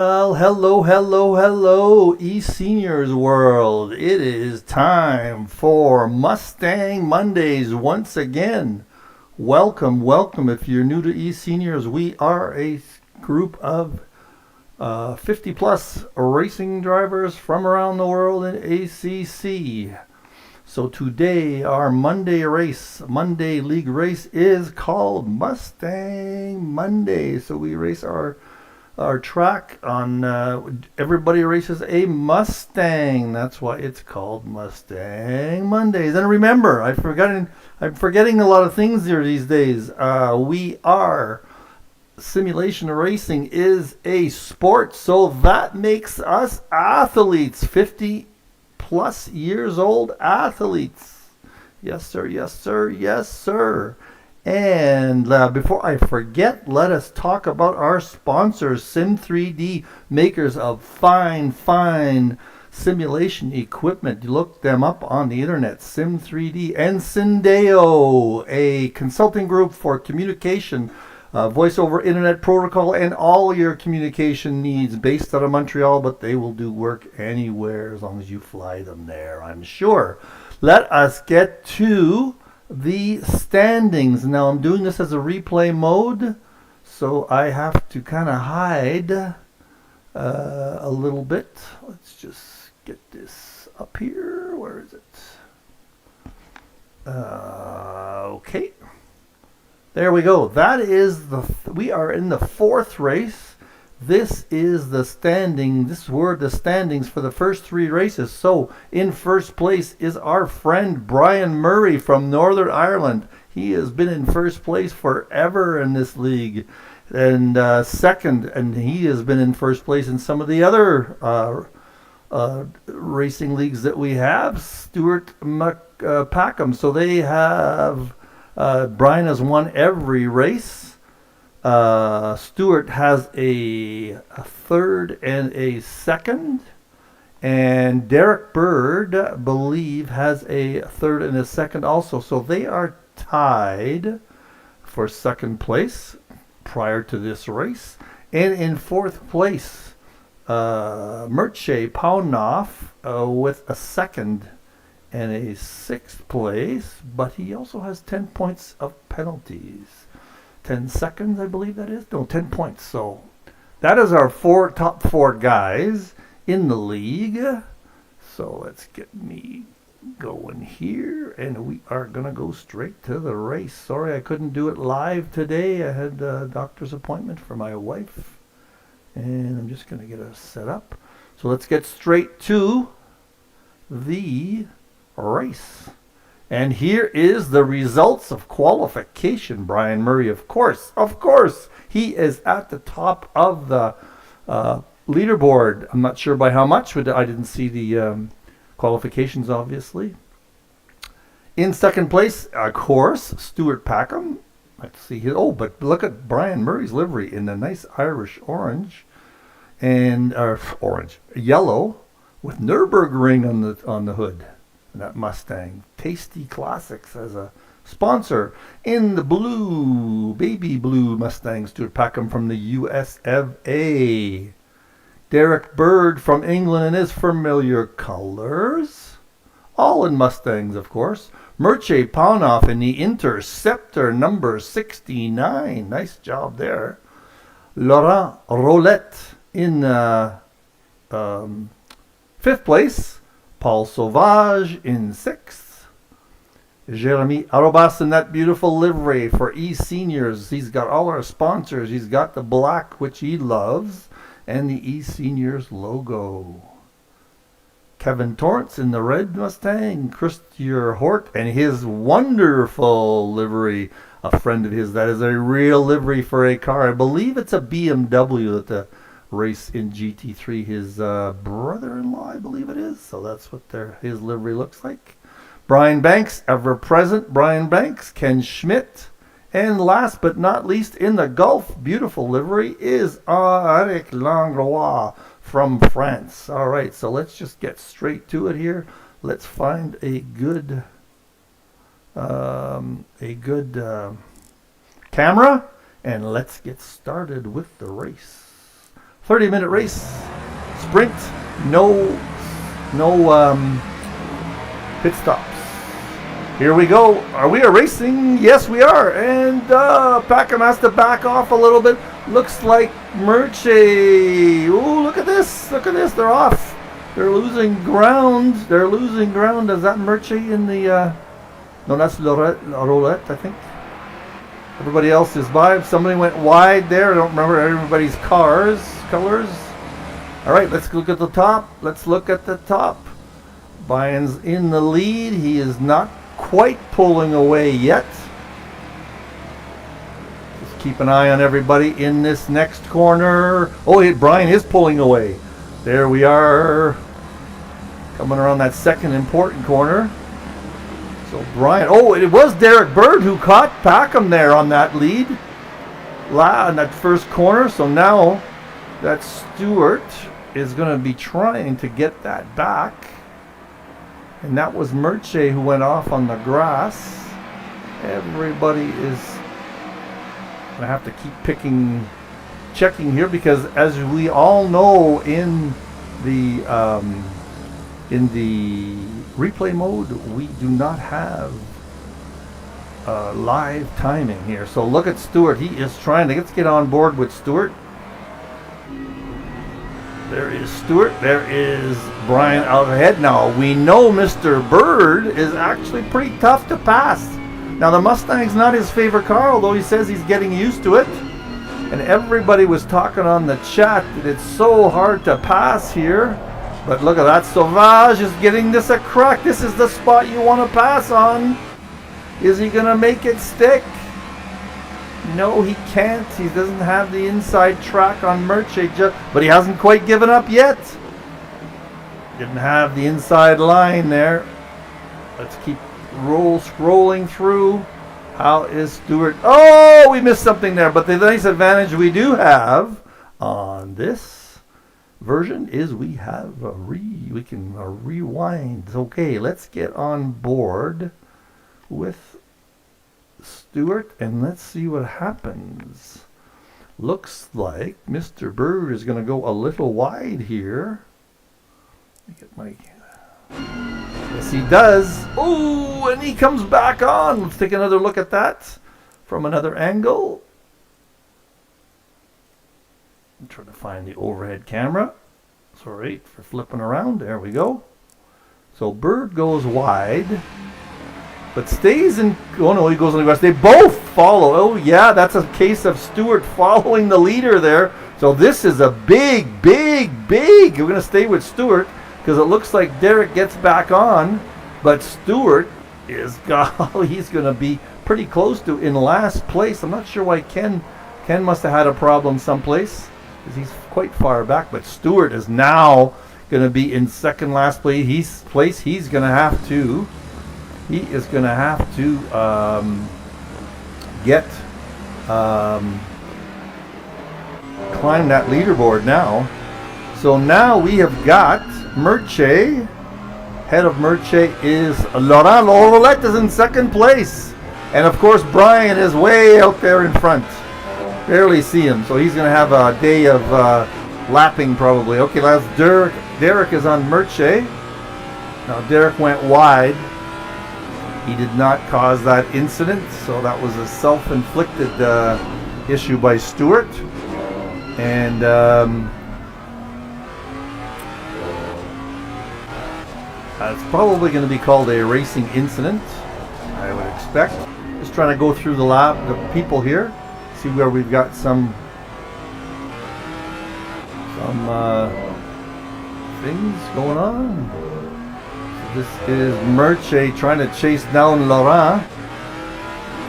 Well, hello, eSeniors world. It is time for Mustang Mondays once again. Welcome. If you're new to eSeniors, we are a group of 50 plus racing drivers from around the world in ACC. So today, our Monday League race is called Mustang Monday. So we race our track on everybody races a Mustang. That's why it's called Mustang Mondays. And remember, I'm forgetting a lot of things here these days. Simulation racing is a sport, so that makes us athletes, 50 plus years old athletes. Yes sir. And before I forget, let us talk about our sponsors, Sim3D, makers of fine simulation equipment. You look them up on the internet, Sim3D, and Syndeo, a consulting group for communication, voice over internet protocol, and all your communication needs, based out of Montreal, but they will do work anywhere as long as you fly them there, I'm sure. Let us get to the standings. Now I'm doing this as a replay mode, so I have to kind of hide a little bit. Let's just get this up here. Where is it? Okay. There we go. That is we are in the fourth race. This is the standing. This were the standings for the first three races. So in first place is our friend Brian Murray from Northern Ireland. He has been in first place forever in this league. And second, and he has been in first place in some of the other racing leagues that we have. Stuart Packham. So they have, Brian has won every race. Stewart has a third and a second, and Derek Bird, I believe, has a third and a second also. So they are tied for second place prior to this race. And in fourth place, Murche Paunoff with a second and a sixth place, but he also has 10 points of penalties. 10 seconds, I believe that is. No, 10 points. So that is our top four guys in the league. So let's get me going here, and we are going to go straight to the race. Sorry I couldn't do it live today. I had a doctor's appointment for my wife, and I'm just going to get us set up. So let's get straight to the race. And here is the results of qualification. Brian Murray, of course, he is at the top of the leaderboard. I'm not sure by how much, but I didn't see the qualifications, obviously. In second place, of course, Stuart Packham. Let's see here. Oh, but look at Brian Murray's livery in the nice Irish orange and yellow with Nürburgring on the hood. That Mustang. Tasty Classics as a sponsor. In the blue, baby blue Mustang, Stuart Packham from the US of A. Derek Bird from England in his familiar colors. All in Mustangs, of course. Murche Paunoff in the Interceptor number 69. Nice job there. Laurent Roulette in fifth place. Paul Sauvage in sixth. Jeremy Arobas in that beautiful livery for eSeniors. He's got all our sponsors. He's got the black, which he loves, and the eSeniors logo. Kevin Torrance in the red Mustang. Christian Hort and his wonderful livery. A friend of his. That is a real livery for a car. I believe it's a BMW that the race in GT3. His brother-in-law, I believe it is. So that's what his livery looks like. Brian Banks, ever present. Brian Banks, Ken Schmidt, and last but not least in the Gulf, beautiful livery is Eric Langlois from France. All right, so let's just get straight to it here. Let's find a good camera, and let's get started with the race. 30-minute race. Sprint. No pit stops. Here we go. Are we racing? Yes, we are. And Packham has to back off a little bit. Looks like Merche. Ooh, look at this. Look at this. They're off. They're losing ground. They're losing ground. Is that Merche in the... No, that's Rolette, I think. Everybody else is by. Somebody went wide there. I don't remember everybody's colors. All right, let's look at the top. Let's look at the top. Brian's in the lead. He is not quite pulling away yet. Just keep an eye on everybody in this next corner. Oh, Brian is pulling away. There we are. Coming around that second important corner. So Brian, oh, it was Derek Bird who caught Packham there on that lead. In that first corner. So now that Stewart is going to be trying to get that back. And that was Merche who went off on the grass. Everybody is going to have to keep checking here, because as we all know in the replay mode, we do not have live timing here. So look at Stewart. He is trying to get on board with Stewart. There is Stewart. There is Brian out ahead. Now, we know Mr. Bird is actually pretty tough to pass. Now, the Mustang's not his favorite car, although he says he's getting used to it. And everybody was talking on the chat that it's so hard to pass here. But look at that. Sauvage is getting this a crack. This is the spot you want to pass on. Is he going to make it stick? No, he can't. He doesn't have the inside track on Merche, but he hasn't quite given up yet. Didn't have the inside line there. Let's keep scrolling through. How is Stewart? Oh, we missed something there. But the nice advantage we do have on this version is we have we can rewind. Okay, let's get on board with Stewart and let's see what happens. Looks like Mr. Bird is going to go a little wide here. Let me get yes, he does. Oh, and he comes back on. Let's take another look at that from another angle. I'm trying to find the overhead camera. Sorry for flipping around. There we go. So Bird goes wide, but stays in. Oh no, he goes on the grass. They both follow. Oh yeah, that's a case of Stewart following the leader there. So this is a big. We're going to stay with Stewart because it looks like Derek gets back on, but Stewart is he's going to be pretty close to in last place. I'm not sure why Ken must have had a problem someplace because he's quite far back. But Stewart is now going to be in second last place. He's going to have to. He is going to have to climb that leaderboard now. So now we have got Merche. Head of Merche is Laurent. Laurent is in second place. And of course Brian is way out there in front. Barely see him. So he's going to have a day of lapping probably. Okay, that's Derek. Derek is on Merche. Now Derek went wide. He did not cause that incident, so that was a self-inflicted issue by Stewart. And it's probably going to be called a racing incident, I would expect. Just trying to go through the people here, see where we've got some things going on. This is Merche trying to chase down Laurent,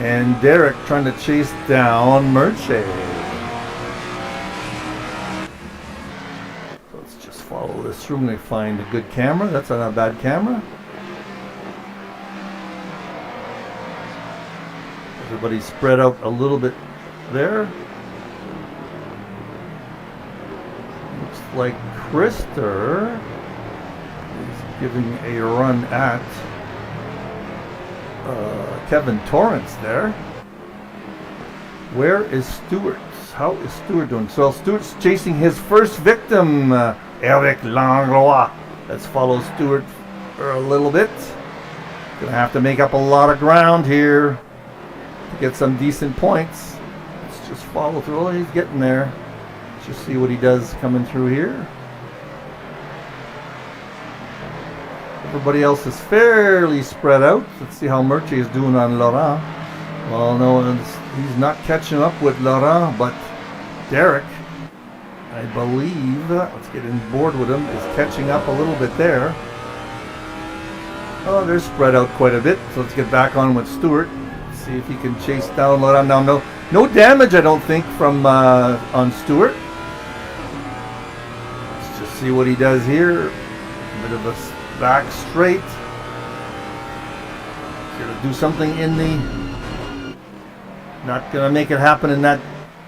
and Derek trying to chase down Merche. So let's just follow this through and find a good camera. That's not a bad camera. Everybody's spread out a little bit there. Looks like Krister giving a run at Kevin Torrance there. Where is Stewart? how is Stewart doing? So Stewart's chasing his first victim, Eric Langlois. Let's follow Stewart for a little bit. Gonna have to make up a lot of ground here to get some decent points. Let's just follow through. Oh, he's getting there. Let's just see what he does coming through here. Everybody else is fairly spread out. Let's see how Murchie is doing on Laurent. Well, no, he's not catching up with Laurent, but Derek, I believe, let's get in board with him, is catching up a little bit there. Oh, they're spread out quite a bit, so let's get back on with Stewart. See if he can chase down Laurent. Now, no damage, I don't think, from on Stewart. Let's just see what he does here. A bit of a back straight. Gonna do something in the. Not gonna make it happen in that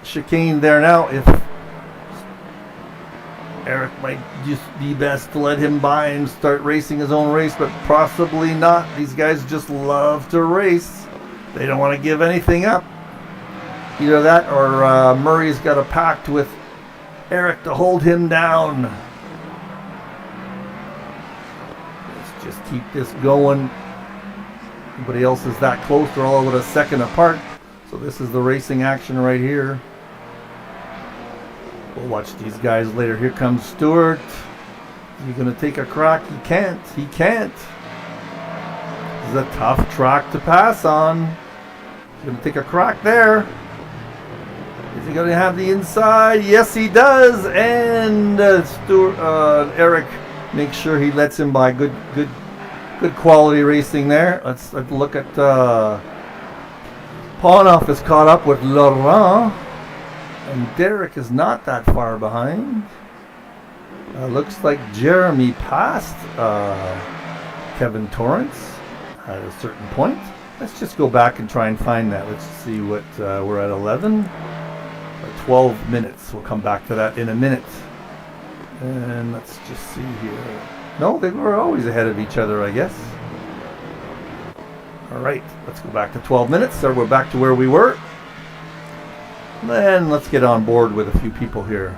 chicane there now. If Eric might just be best to let him by and start racing his own race, but possibly not. These guys just love to race. They don't want to give anything up. Either that or Murray's got a pact with Eric to hold him down. Just keep this going. Nobody else is that close. They're all about a second apart. So this is the racing action right here. We'll watch these guys later. Here comes Stewart. Is he going to take a crack? He can't. He can't. This is a tough track to pass on. He's going to take a crack there. Is he going to have the inside? Yes, he does. And Eric makes sure he lets him by. Good quality racing there. Let's look at Pawnoff is caught up with Laurent, and Derek is not that far behind. Looks like Jeremy passed Kevin Torrance at a certain point. Let's just go back and try and find that. Let's see what we're at 11. 12 minutes. We'll come back to that in a minute. And let's just see here. No, they were always ahead of each other, I guess. All right, let's go back to 12 minutes. So we're back to where we were. Then let's get on board with a few people here.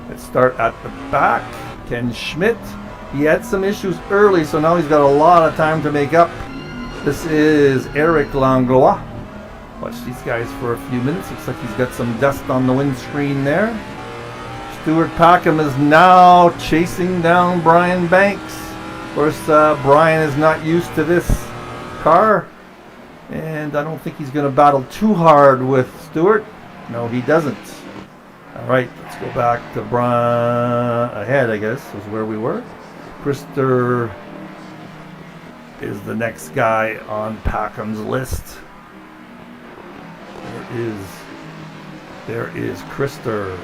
Let's start at the back. Ken Schmidt. He had some issues early, so now he's got a lot of time to make up. This is Eric Langlois. Watch these guys for a few minutes. Looks like he's got some dust on the windscreen there. Stuart Packham is now chasing down Brian Banks. Of course, Brian is not used to this car, and I don't think he's going to battle too hard with Stuart. No, he doesn't. All right, let's go back to Brian ahead, I guess, was where we were. Krister is the next guy on Packham's list. There is Krister.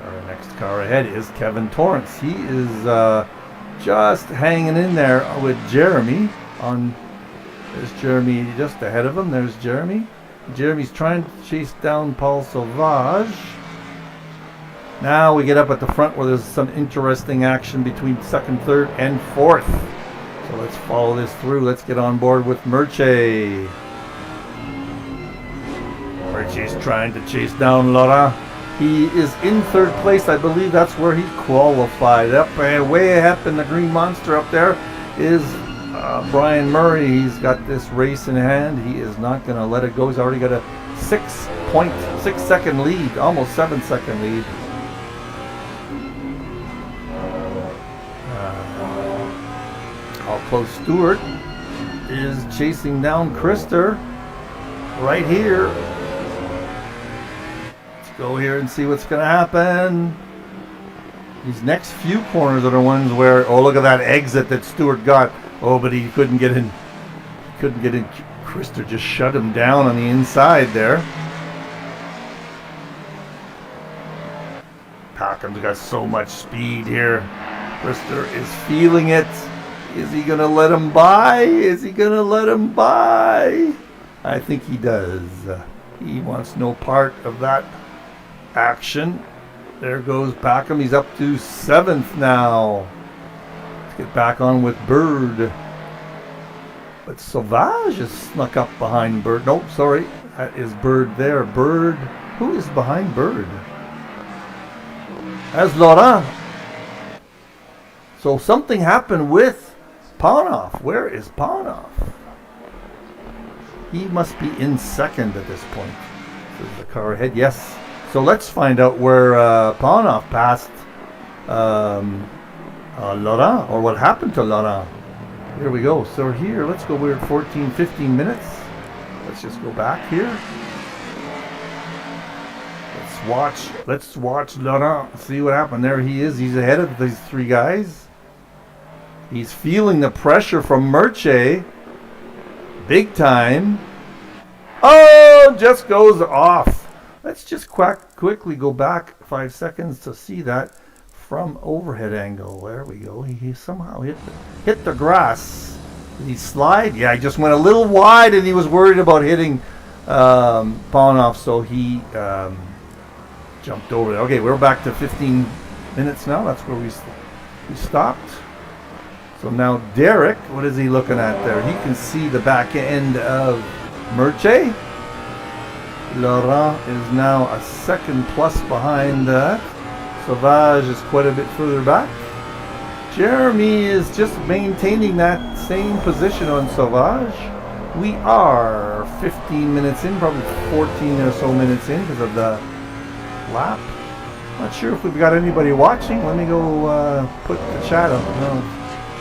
Our next car ahead is Kevin Torrance. He is just hanging in there with Jeremy. There's Jeremy just ahead of him. There's Jeremy. Jeremy's trying to chase down Paul Sauvage. Now we get up at the front where there's some interesting action between second, third, and fourth. So let's follow this through. Let's get on board with Murchie. Murchie's trying to chase down Laurent. He is in third place. I believe that's where he qualified. Way up in the Green Monster up there is Brian Murray. He's got this race in hand. He is not going to let it go. He's already got a 6.6 second lead, almost 7 second lead. How close Stewart is chasing down Krister right here. Go here and see what's going to happen. These next few corners are the ones where, oh, look at that exit that Stewart got. Oh, but he couldn't get in. Krister just shut him down on the inside there. Packham's got so much speed here. Krister is feeling it. Is he going to let him by? Is he going to let him by? I think he does. He wants no part of that action. There goes Packham. He's up to 7th now. Let's get back on with Bird. But Sauvage is snuck up behind Bird. Nope, sorry. That is Bird there. Bird Who is behind Bird? As Laurent. So something happened with Paunoff. Where is Paunoff? He must be in second at this point. This is the car ahead. Yes. So let's find out where Paunoff passed Laurent, or what happened to Laurent. Here we go. So here, let's go. We're at 14, 15 minutes. Let's just go back here. Let's watch Laurent. See what happened. There he is. He's ahead of these three guys. He's feeling the pressure from Merche. Big time. Oh, just goes off. Let's just quickly go back 5 seconds to see that from overhead angle. There we go. He somehow hit the grass. Did he slide? Yeah, he just went a little wide, and he was worried about hitting Paunoff, so he jumped over there. Okay, we're back to 15 minutes now. That's where we stopped. So now Derek, what is he looking at there? He can see the back end of Merche. Laurent is now a second plus behind that. Sauvage is quite a bit further back. Jeremy is just maintaining that same position on Sauvage. We are 15 minutes in, probably 14 or so minutes in because of the lap. Not sure if we've got anybody watching. Let me go put the chat up. No.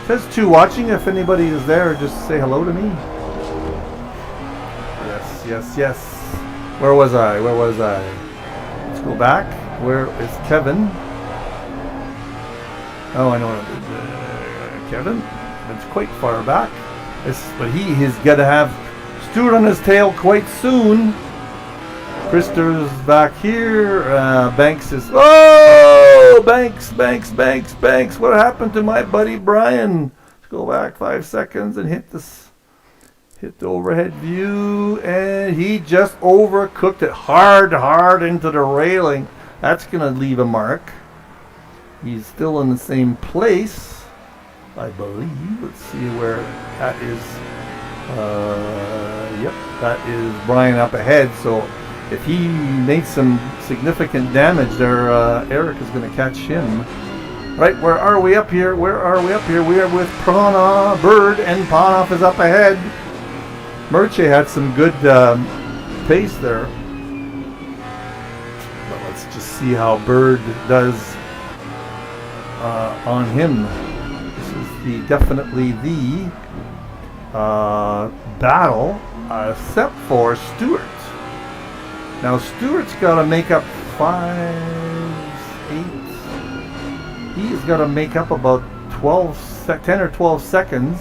It says 2 watching. If anybody is there, just say hello to me. Yes. Where was I? Let's go back. Where is Kevin? Oh, I know Kevin. That's quite far back. But he is going to have Stewart on his tail quite soon. Krister's back here. Banks is... Oh! Banks. What happened to my buddy Brian? Let's go back 5 seconds and hit the overhead view. And he just overcooked it hard into the railing. That's going to leave a mark. He's still in the same place, I believe. Let's see where that is. Yep, that is Brian up ahead. So if he makes some significant damage there, Eric is going to catch him. Right, where are we up here? We are with Prana, Bird, and Paunoff is up ahead. Merche had some good pace there. But let's just see how Bird does on him. This is definitely the battle, except for Stewart. Now Stewart's got to make up 5, 8. He's got to make up about 10 or 12 seconds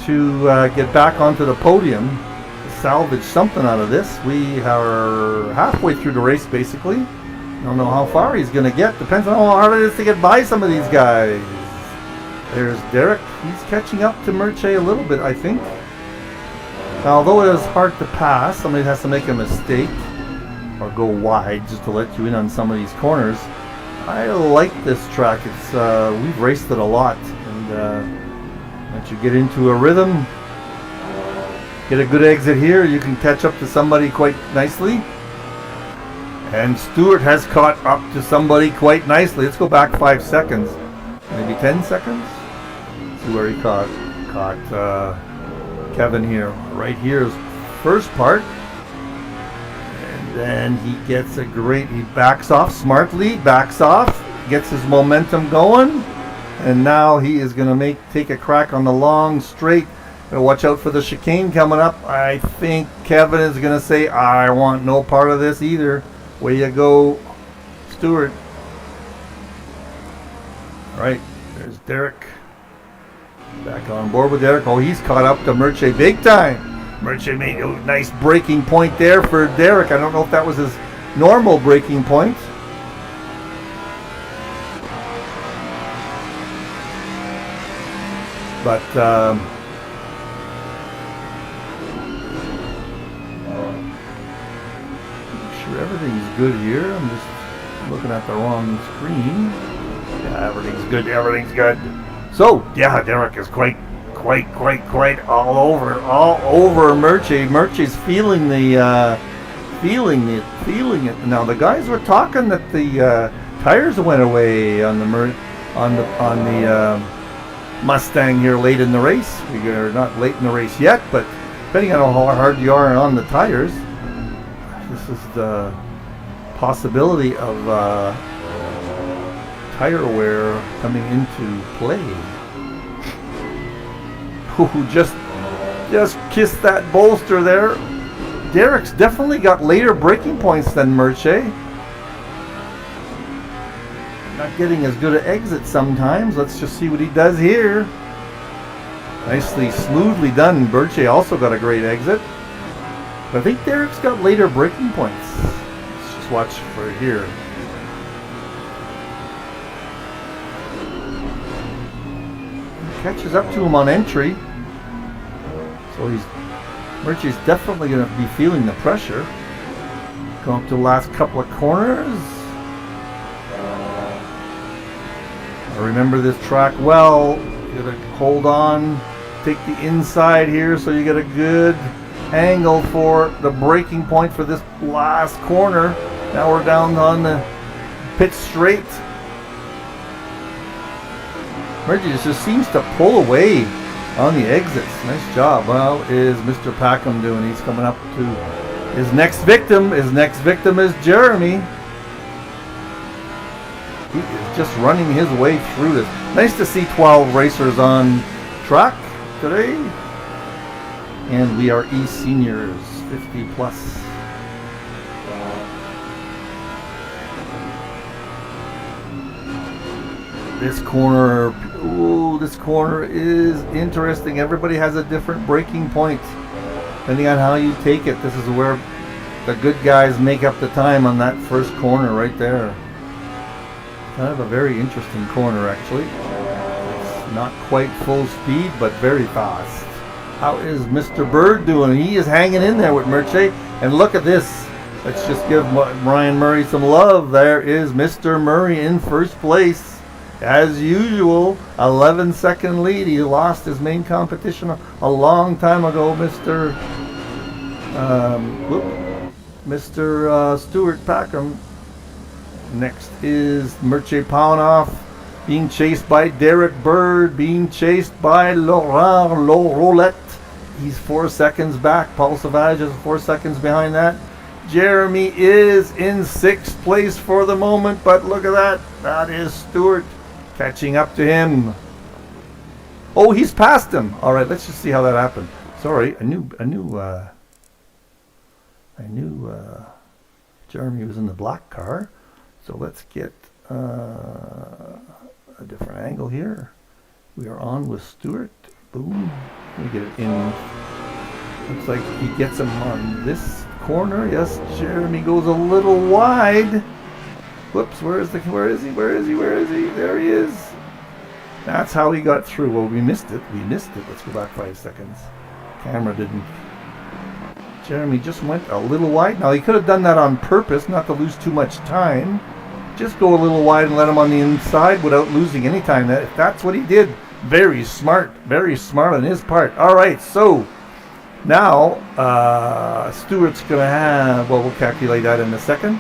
to get back onto the podium, to salvage something out of this. We are halfway through the race, basically. Don't know how far he's going to get. Depends on how hard it is to get by some of these guys. There's Derek. He's catching up to Merche a little bit, I think. Now, although it is hard to pass, somebody has to make a mistake or go wide just to let you in on some of these corners. I like this track. It's we've raced it a lot, and once you get into a rhythm, get a good exit here, you can catch up to somebody quite nicely. And Stewart has caught up to somebody quite nicely. Let's go back 5 seconds, maybe 10 seconds. See where he caught Kevin here. Right here is first part. And then he gets he backs off smartly, gets his momentum going. And now he is going to take a crack on the long straight. Watch out for the chicane coming up. I think Kevin is going to say, I want no part of this either. Way you go, Stewart. All right, there's Derek. Back on board with Derek. Oh, he's caught up to Merche big time. Merche made a nice breaking point there for Derek. I don't know if that was his normal breaking point. But everything's good here. I'm just looking at the wrong screen. Yeah, everything's good. So, yeah, Derek is quite all over Merche. Merche's feeling feeling it. Now the guys were talking that the tires went away on the Mustang here late in the race. We are not late in the race yet, but depending on how hard you are on the tires, this is the possibility of tire wear coming into play. Ooh, just kissed that bolster there. Derek's definitely got later braking points than Merche. Not getting as good an exit sometimes. Let's just see what he does here. Nicely, smoothly done. Merche also got a great exit. But I think Derek's got later braking points. Let's just watch for here. He catches up to him on entry. So Merche's definitely going to be feeling the pressure. Going up to the last couple of corners. I remember this track well. You got to hold on, take the inside here so you get a good angle for the braking point for this last corner. Now we're down on the pit straight. Merche just seems to pull away on the exits. Nice job. How is Mr. Packham doing? He's coming up to his next victim. His next victim is Jeremy. He is just running his way through this. Nice to see 12 racers on track today. And we are eSeniors, 50 plus. This corner, ooh, this corner is interesting. Everybody has a different braking point, depending on how you take it. This is where the good guys make up the time on that first corner right there. Kind of a very interesting corner, actually. It's not quite full speed, but very fast. How is Mr. Bird doing? He is hanging in there with Merche. And look at this. Let's just give Ryan Murray some love. There is Mr. Murray in first place. As usual, 11-second lead. He lost his main competition a long time ago, Mr. Stuart Packham. Next is Merche Paunoff, being chased by Derek Bird, being chased by Laurent Rolette. He's 4 seconds back. Paul Savage is 4 seconds behind that. Jeremy is in 6th place for the moment, but look at that. That is Stuart catching up to him. Oh, he's passed him. All right, let's just see how that happened. Sorry, I knew Jeremy was in the black car. So let's get a different angle here. We are on with Stuart. Boom. Let me get it in. Looks like he gets him on this corner. Yes, Jeremy goes a little wide. Whoops, where is he? There he is. That's how he got through. Well, we missed it. Let's go back 5 seconds. Camera didn't. Jeremy just went a little wide. Now, he could have done that on purpose, not to lose too much time. Just go a little wide and let him on the inside without losing any time. If that's what he did, very smart on his part. All right, so now Stuart's going to have, well, we'll calculate that in a second.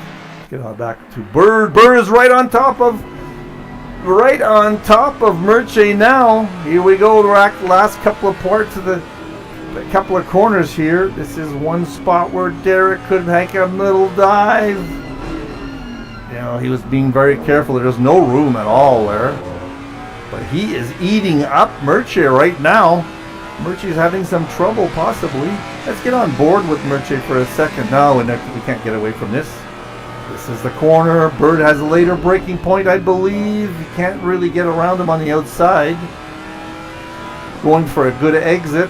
Get on back to Bird. Bird is right on top of Merche now. Here we go. The last couple of parts of the couple of corners here. This is one spot where Derek could make a little dive. You know, he was being very careful. There's no room at all there. But he is eating up Merche right now. Merche's having some trouble, possibly. Let's get on board with Merche for a second. No, we can't get away from this. This is the corner. Bird has a later braking point, I believe. You can't really get around him on the outside. Going for a good exit.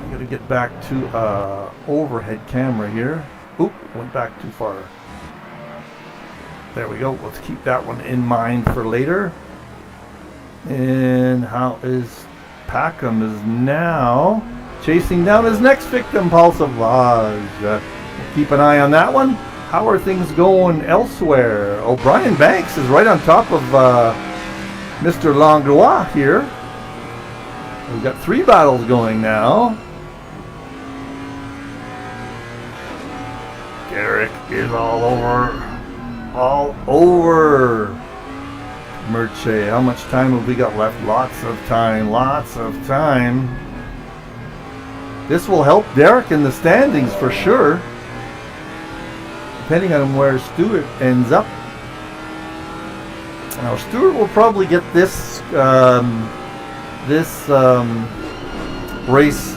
I gotta get back to overhead camera here. Oop, went back too far. There we go. Let's keep that one in mind for later. And how is Packham is now chasing down his next victim, Paul Savage. Keep an eye on that one. How are things going elsewhere? O'Brien Banks is right on top of Mr. Langlois here. We've got 3 battles going now. Derek is all over Merche. How much time have we got left? Lots of time. This will help Derek in the standings for sure, depending on where Stewart ends up. Now Stewart will probably get this race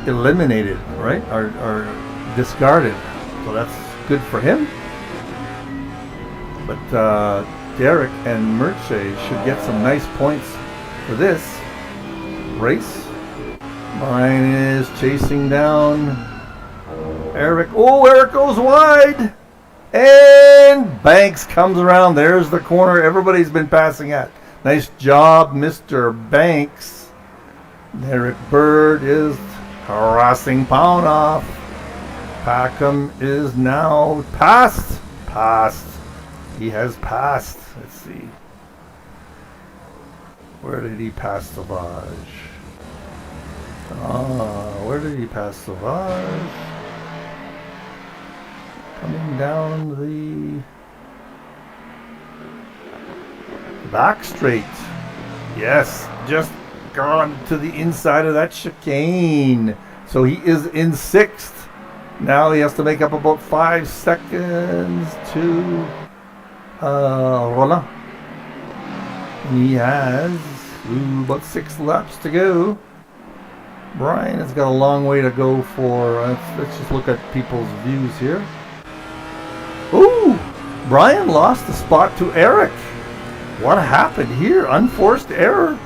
eliminated, right? Or discarded. So that's good for him. But Derek and Merche should get some nice points for this race. Brian is chasing down Eric. Oh, Eric goes wide. And Banks comes around. There's the corner everybody's been passing at. Nice job, Mr. Banks. Eric Bird is harassing Paunoff. Packham is now passed. He has passed. Let's see. Where did he pass Savage? Where did he pass Savage? Coming down the back straight. Yes, just gone to the inside of that chicane. So he is in 6th. Now he has to make up about 5 seconds to Roland. He has about 6 laps to go. Brian has got a long way to go for. Let's just look at people's views here. Ooh, Brian lost the spot to Eric. What happened here? Unforced error.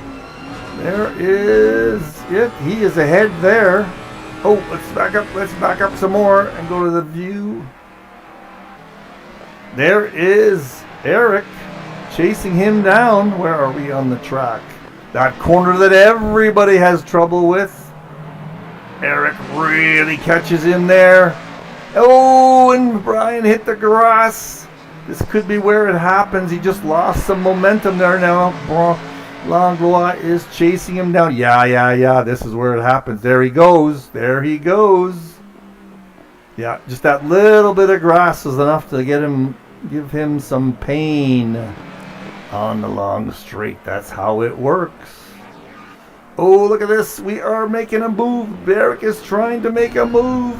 There is it. He is ahead there. Oh, let's back up. Let's back up some more and go to the view. There is Eric chasing him down. Where are we on the track? That corner that everybody has trouble with. Eric really catches him there. Oh, and Brian hit the grass. This could be where it happens. He just lost some momentum there now. Langlois is chasing him down. Yeah. This is where it happens. There he goes. Yeah, just that little bit of grass was enough to give him some pain on the long straight. That's how it works. Oh, look at this. We are making a move. Derek is trying to make a move.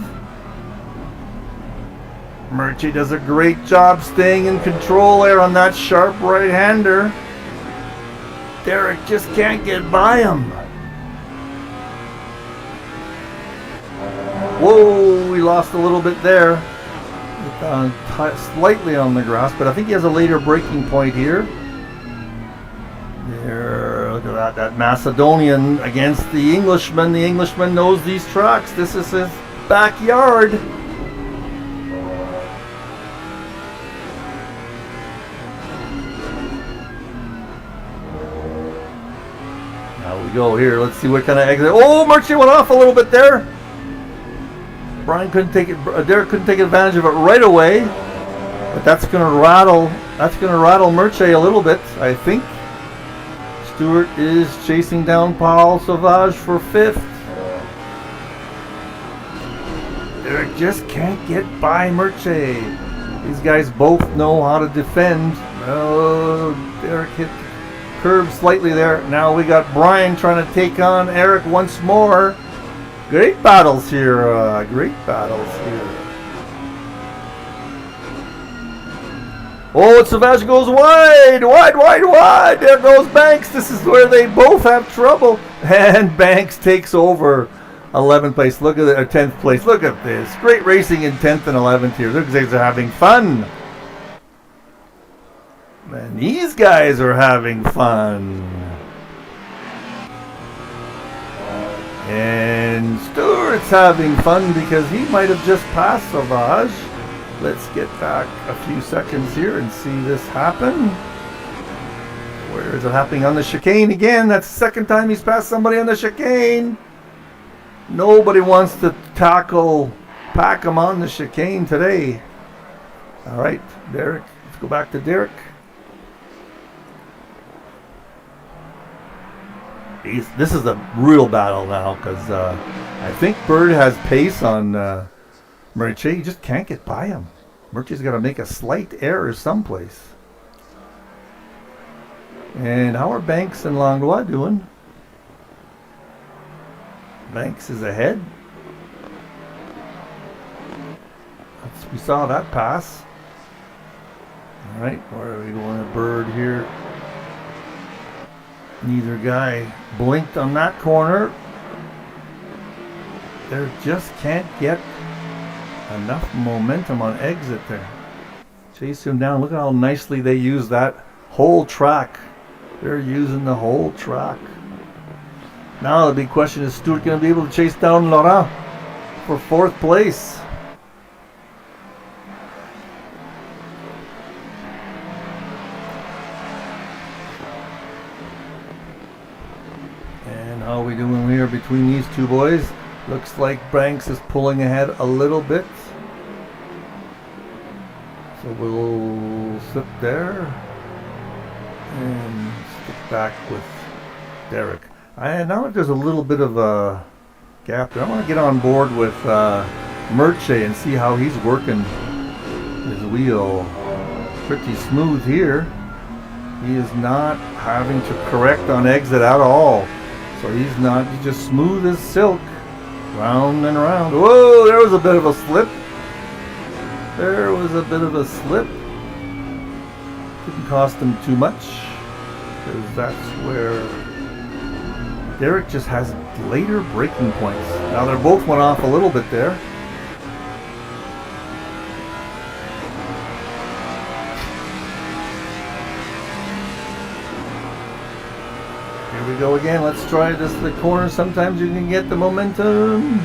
Merche does a great job staying in control there on that sharp right-hander. Derek just can't get by him. Whoa, we lost a little bit there. Slightly on the grass, but I think he has a later breaking point here. There, look at that Macedonian against the Englishman. The Englishman knows these tracks. This is his backyard. Now we go here. Let's see what kind of exit. Oh, Merche went off a little bit there. Brian couldn't take it. Derek couldn't take advantage of it right away. But that's going to rattle. That's going to rattle Merche a little bit, I think. Stewart is chasing down Paul Sauvage for 5th. Derek just can't get by Merche. These guys both know how to defend. Oh, Derek hit the curb slightly there. Now we got Brian trying to take on Eric once more. Great battles here. Oh, Savage goes wide. There goes Banks. This is where they both have trouble. And Banks takes over 11th place. Look at it, 10th place. Look at this. Great racing in 10th and 11th here. These guys are having fun. Man, these guys are having fun. And Stewart's having fun because he might have just passed Sauvage. Let's get back a few seconds here and see this happen. Where is it happening? On the chicane again. That's the second time he's passed somebody on the chicane. Nobody wants to tackle Packham on the chicane today. All right, Derek. Let's go back to Derek. This is a real battle now because I think Bird has pace on Murchie just can't get by him. Murchie's got to make a slight error someplace. And how are Banks and Langlois doing? Banks is ahead. We saw that pass. All right, where are we going? A bird here. Neither guy blinked on that corner. They just can't get enough momentum on exit there. Chase him down. Look at how nicely they use that whole track. They're using the whole track. Now the big question is Stuart going to be able to chase down Laurent for 4th place? And how are we doing here between these two boys? Looks like Banks is pulling ahead a little bit. So we'll sit there and stick back with Derek. Now there's a little bit of a gap there. I want to get on board with Murchie and see how he's working his wheel. Pretty smooth here. He is not having to correct on exit at all. So he's just smooth as silk. Round and round. Whoa, there was a bit of a slip. There was a bit of a slip. Didn't cost him too much, because that's where Derek just has later braking points. Now they both went off a little bit there. Here we go again. Let's try this at the corner. Sometimes you can get the momentum.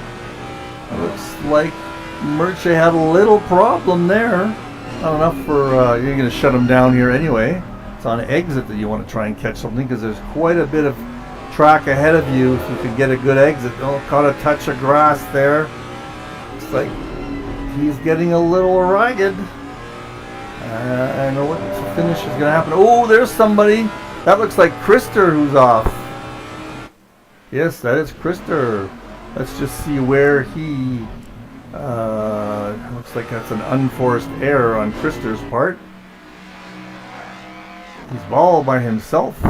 Looks like Murchie had a little problem there. Not enough for, you're going to shut him down here anyway. It's on exit that you want to try and catch something, because there's quite a bit of track ahead of you if you can get a good exit. Oh, caught a touch of grass there. Looks like he's getting a little ragged. I know what finish is going to happen. Oh, there's somebody. That looks like Krister who's off. Yes, that is Krister. Let's just see where he... looks like that's an unforced error on Krister's part. He's all by himself.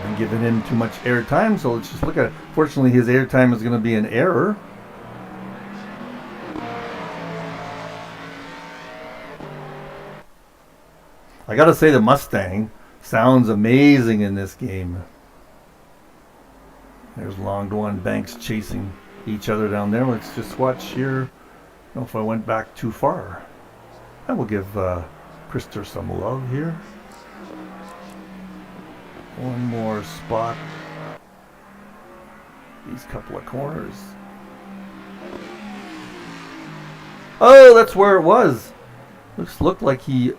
I've given him too much airtime, so let's just look at it. Fortunately, his airtime is going to be an error. I gotta say, the Mustang sounds amazing in this game. There's Langlois and Banks chasing each other down there. Let's just watch here. I don't know if I went back too far. I will give Krister some love here. One more spot. These couple of corners. Oh, that's where it was. Looked like he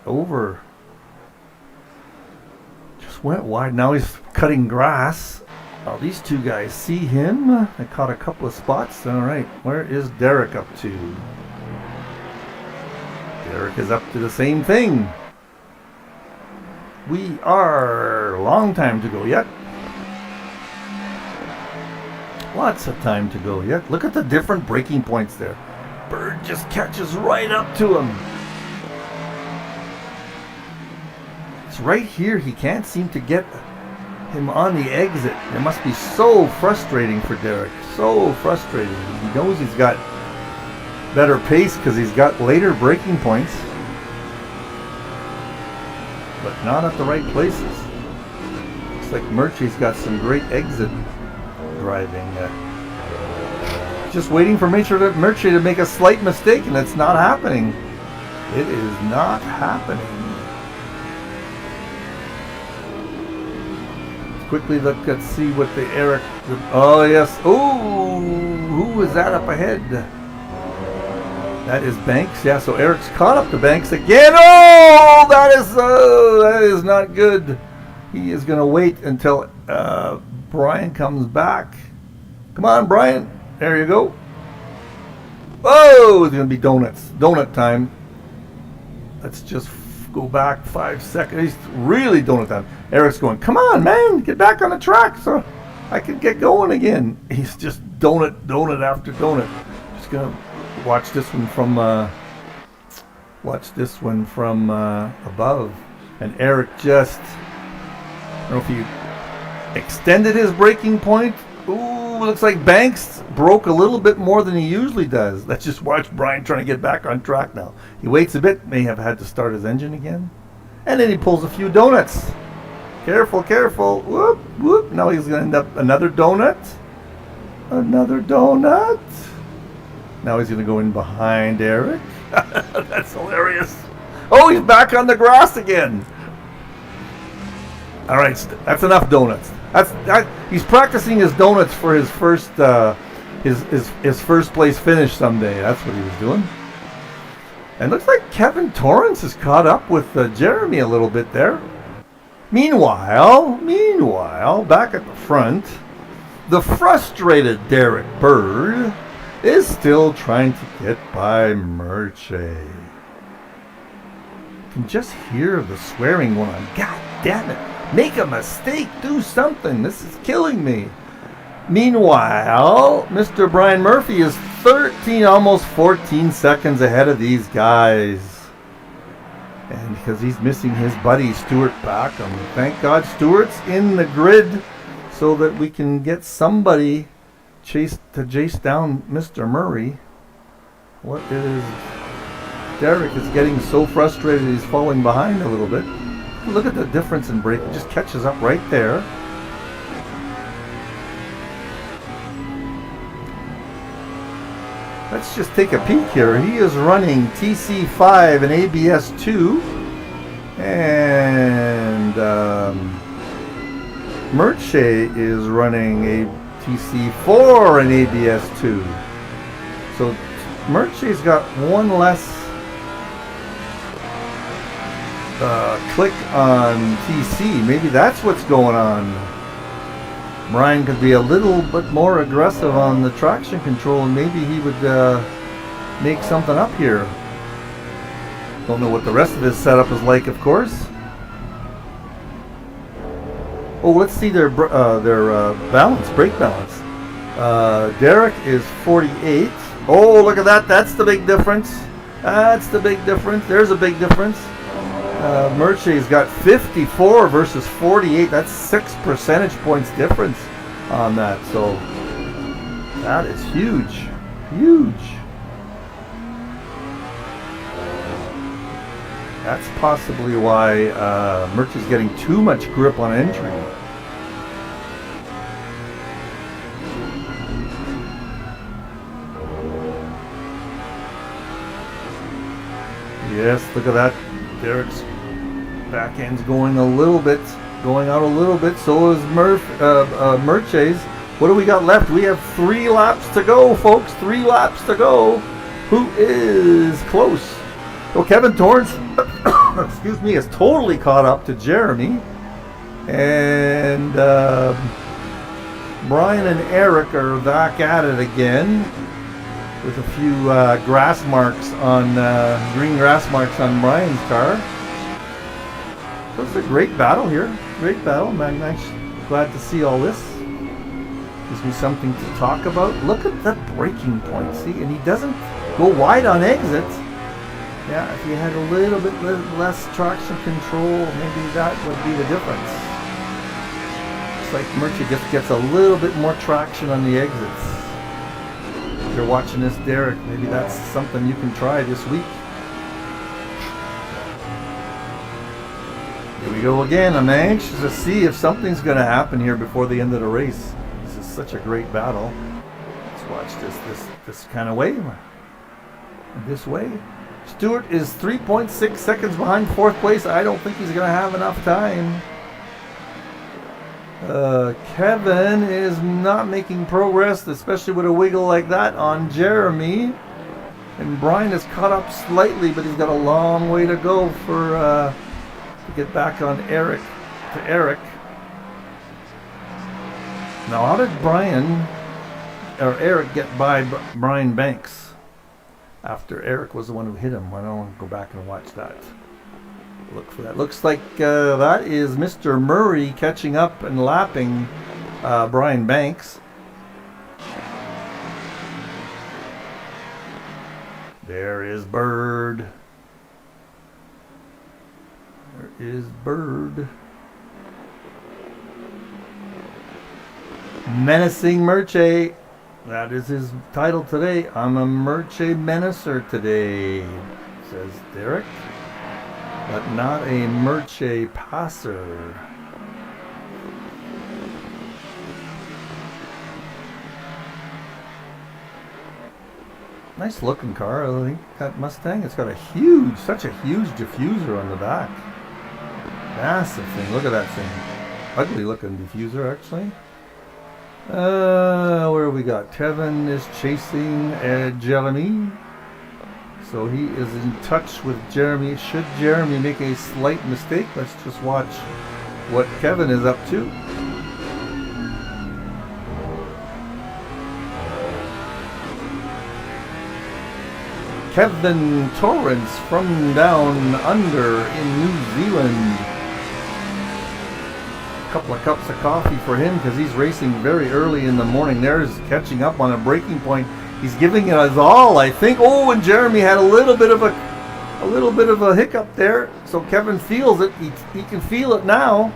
just went wide. Now he's cutting grass. Oh, these two guys see him. I caught a couple of spots. All right, where is Derek up to? Derek is up to the same thing. We are a long time to go yet. Lots of time to go yet. Look at the different braking points there. Bird just catches right up to him. It's right here. He can't seem to get him on the exit. It must be so frustrating for Derek. So frustrating. He knows he's got better pace because he's got later braking points, but not at the right places. Looks like Murchie's got some great exit driving. Just waiting for Murchie to make a slight mistake, and it's not happening. It is not happening. Quickly let's see what the Eric... Oh, yes. Oh, who is that up ahead? That is Banks. Yeah, so Eric's caught up to Banks again. Oh, that is not good. He is going to wait until Brian comes back. Come on, Brian. There you go. Oh, it's going to be donuts. Donut time. Let's just go back 5 seconds. He's really donut time. Eric's going, come on, man, get back on the track. So I could get going again. He's just donut after donut. Just gonna watch this one from above. And Eric just, I don't know if he extended his braking point. Ooh, looks like Banks broke a little bit more than he usually does. Let's just watch Brian trying to get back on track now. He waits a bit, may have had to start his engine again. And then he pulls a few donuts. Careful, careful. Whoop, whoop. Now he's going to end up another donut. Another donut. Now he's going to go in behind Eric. That's hilarious. Oh, he's back on the grass again. All right, that's enough donuts. He's practicing his donuts for his first his first place finish someday. That's what he was doing. And looks like Kevin Torrance has caught up with Jeremy a little bit there. Meanwhile, back at the front, the frustrated Derek Bird is still trying to get by Merche. You can just hear the swearing going on. God damn it. Make a mistake. Do something. This is killing me. Meanwhile, Mr. Brian Murphy is 13, almost 14 seconds ahead of these guys. And because he's missing his buddy Stuart Backham. Thank God Stuart's in the grid so that we can get somebody to chase down Mr. Murray. What is... Derek is getting so frustrated he's falling behind a little bit. Look at the difference in braking. Just catches up right there. Let's just take a peek here. He is running TC5 and ABS2. And Merche is running a TC4 and ABS2. So Merche's got one less click on TC. Maybe that's what's going on. Brian could be a little bit more aggressive on the traction control and maybe he would make something up here. Don't know what the rest of his setup is like, of course. Oh, let's see their balance, brake balance. Derek is 48. Oh, look at that. That's the big difference. That's the big difference. There's a big difference. Merche's got 54 versus 48. That's 6 percentage points difference on that. So that is huge. Huge. That's possibly why Merche's getting too much grip on entry. Yes, look at that. Derek's back end's going a little bit, going out a little bit. So is Merche's. What do we got left? We have 3 laps to go, folks. 3 laps to go. Who is close? Well, Kevin Torrance, excuse me, is totally caught up to Jeremy. And Brian and Eric are back at it again with a few grass marks on, green grass marks on Brian's car. So it's a great battle here. Great battle. I'm nice. Glad to see all this. Gives me something to talk about. Look at the braking point, see? And he doesn't go wide on exits. Yeah, if you had a little bit less traction control, maybe that would be the difference. Looks like Merche just gets a little bit more traction on the exits. If you're watching this, Derek, maybe that's something you can try this week. Here we go again. I'm anxious to see if something's going to happen here before the end of the race. This is such a great battle. Let's watch this kind of way. This way. Stewart is 3.6 seconds behind 4th place. I don't think he's going to have enough time. Kevin is not making progress, especially with a wiggle like that on Jeremy. And Brian is caught up slightly, but he's got a long way to go for to get back on Eric. Now, how did Eric get by Brian Banks after Eric was the one who hit him? I don't want to go back and watch that. Look for that. Looks like that is Mr. Murray catching up and lapping Brian Banks. There is Bird. There is Bird. Menacing Merche. That is his title today. I'm a Merche menacer today, says Derek. But not a Merche passer. Nice looking car. I think that Mustang, it's got such a huge diffuser on the back. Massive thing. Look at that thing. Ugly looking diffuser, actually. Where we got? Kevin is chasing Jeremy. So he is in touch with Jeremy. Should Jeremy make a slight mistake, let's just watch what Kevin is up to. Kevin Torrance from down under in New Zealand. A couple of cups of coffee for him because he's racing very early in the morning. There's catching up on a breaking point. He's giving it his all, I think. Oh, and Jeremy had a little bit of a hiccup there. So Kevin feels it. He can feel it now.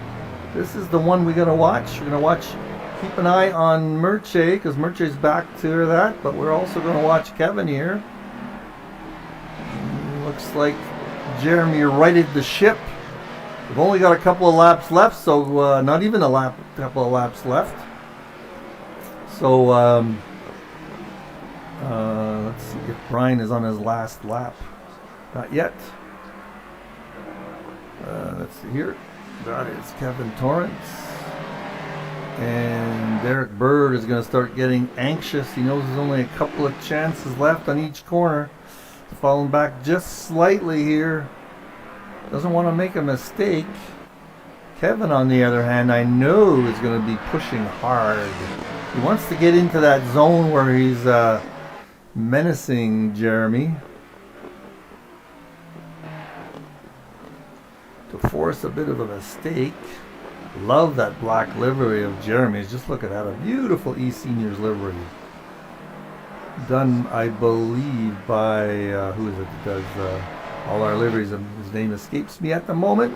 This is the one we're gonna watch. We're gonna watch. Keep an eye on Merche because Merche's back to that, but we're also gonna watch Kevin here. Looks like Jeremy righted the ship. We've only got a couple of laps left, so not even couple of laps left. So let's see if Brian is on his last lap. Not yet. Let's see here. That is Kevin Torrance. And Derek Bird is going to start getting anxious. He knows there's only a couple of chances left on each corner. Falling back just slightly here. Doesn't want to make a mistake. Kevin, on the other hand, I know is going to be pushing hard. He wants to get into that zone where he's menacing Jeremy. To force a bit of a mistake. Love that black livery of Jeremy's. Just look at that. A beautiful eSeniors livery. Done, I believe, by who is it that does all our liveries, and his name escapes me at the moment.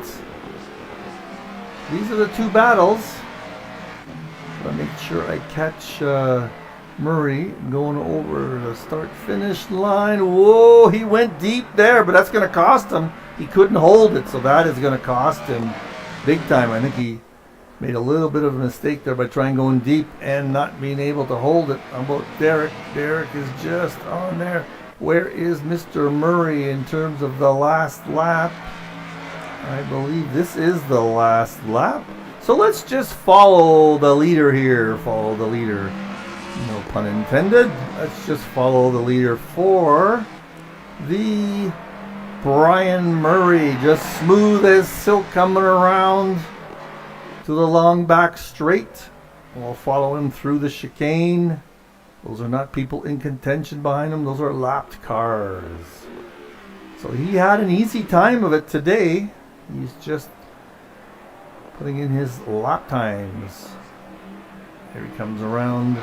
These are the two battles. Gotta make sure I catch Murray going over the start-finish line. Whoa, he went deep there, but that's going to cost him. He couldn't hold it, so that is going to cost him big time. I think he made a little bit of a mistake there by trying going deep and not being able to hold it. How about Derek? Derek is just on there. Where is Mr. Murray in terms of the last lap? I believe this is the last lap. So let's just follow the leader here. Follow the leader. No pun intended. Let's just follow the leader for the Brian Murray. Just smooth as silk coming around to the long back straight. We'll follow him through the chicane. Those are not people in contention behind him. Those are lapped cars. So he had an easy time of it today. He's just putting in his lap times. Here he comes around.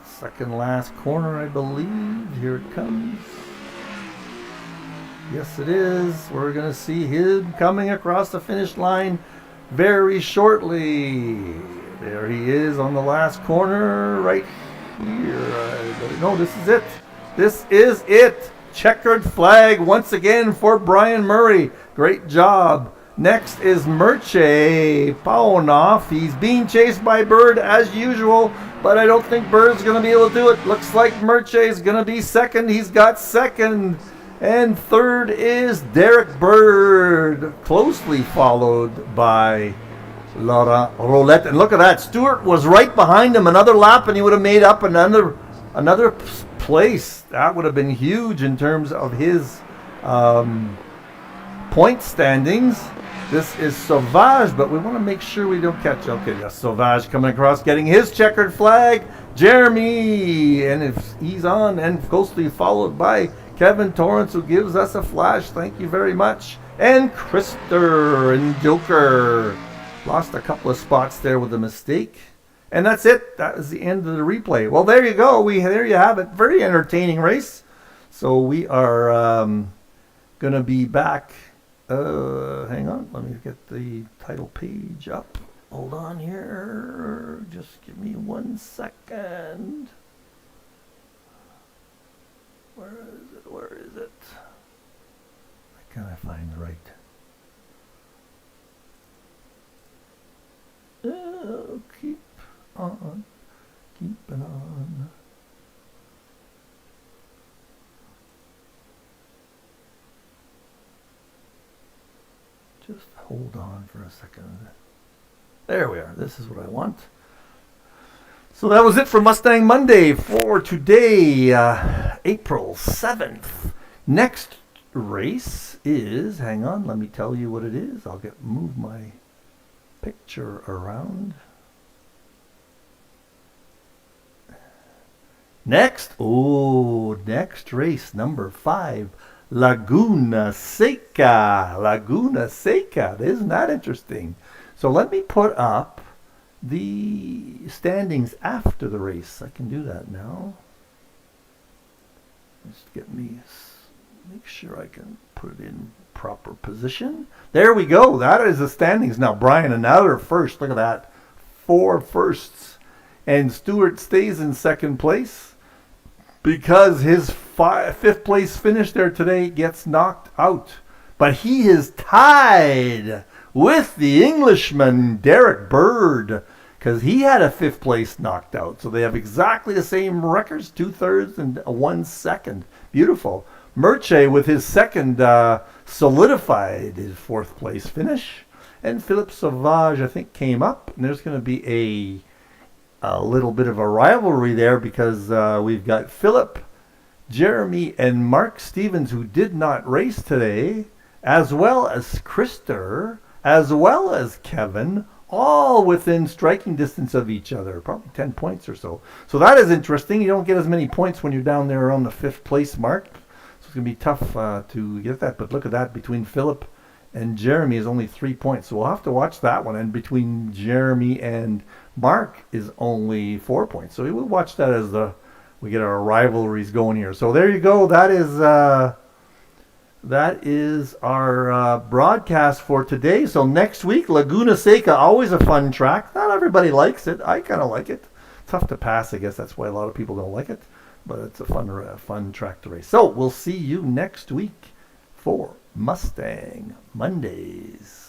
Second last corner, I believe. Here it comes. Yes, it is. We're going to see him coming across the finish line very shortly. There he is on the last corner right here. No, this is it. This is it. Checkered flag once again for Brian Murray. Great job. Next is Merche Paunoff. He's being chased by Bird as usual, but I don't think Bird's going to be able to do it. Looks like Merche is going to be second. He's got second. And third is Derek Bird, closely followed by Laura Roulette. And look at that. Stewart was right behind him another lap, and he would have made up another place. That would have been huge in terms of his point standings. This is Sauvage, but we want to make sure we don't catch. Okay, yes, Sauvage coming across, getting his checkered flag. Jeremy, and if he's on, and closely followed by Kevin Torrance, who gives us a flash. Thank you very much. And Krister and Joker. Lost a couple of spots there with a mistake. And that's it. That was the end of the replay. Well, there you go. There you have it. Very entertaining race. So we are going to be back. Hang on. Let me get the title page up. Hold on here. Just give me 1 second. Where is it? Where is it? Why can't I find the right? Keep on. Keeping on. Just hold on for a second. There we are. This is what I want. So that was it for Mustang Monday for today, April 7th. Next race is, hang on, let me tell you what it is. I'll move my picture around. Next race, number 5, Laguna Seca. Laguna Seca. Isn't that interesting? So let me put up the standings after the race. I can do that now. Just make sure I can put it in proper position. There we go. That is the standings. Now Brian, another first. Look at that. 4 firsts. And Stewart stays in second place because his 5th place finish there today gets knocked out. But he is tied with the Englishman, Derek Bird, because he had a 5th place knocked out. So they have exactly the same records, 2/3 and 1 second. Beautiful. Merche with his second solidified his 4th place finish. And Philippe Sauvage, I think, came up. And there's going to be a little bit of a rivalry there because we've got Philip, Jeremy, and Mark Stevens, who did not race today, as well as Krister, as well as Kevin, all within striking distance of each other, probably 10 points or so. So that is interesting. You don't get as many points when you're down there around the 5th place mark. So it's going to be tough to get that. But look at that. Between Philip and Jeremy is only 3 points. So we'll have to watch that one. And between Jeremy and Mark is only 4 points. So we will watch that as we get our rivalries going here. So there you go. That is our broadcast for today. So next week, Laguna Seca, always a fun track. Not everybody likes it. I kind of like it. Tough to pass, I guess. That's why a lot of people don't like it. But it's a fun track to race. So we'll see you next week for Mustang Mondays.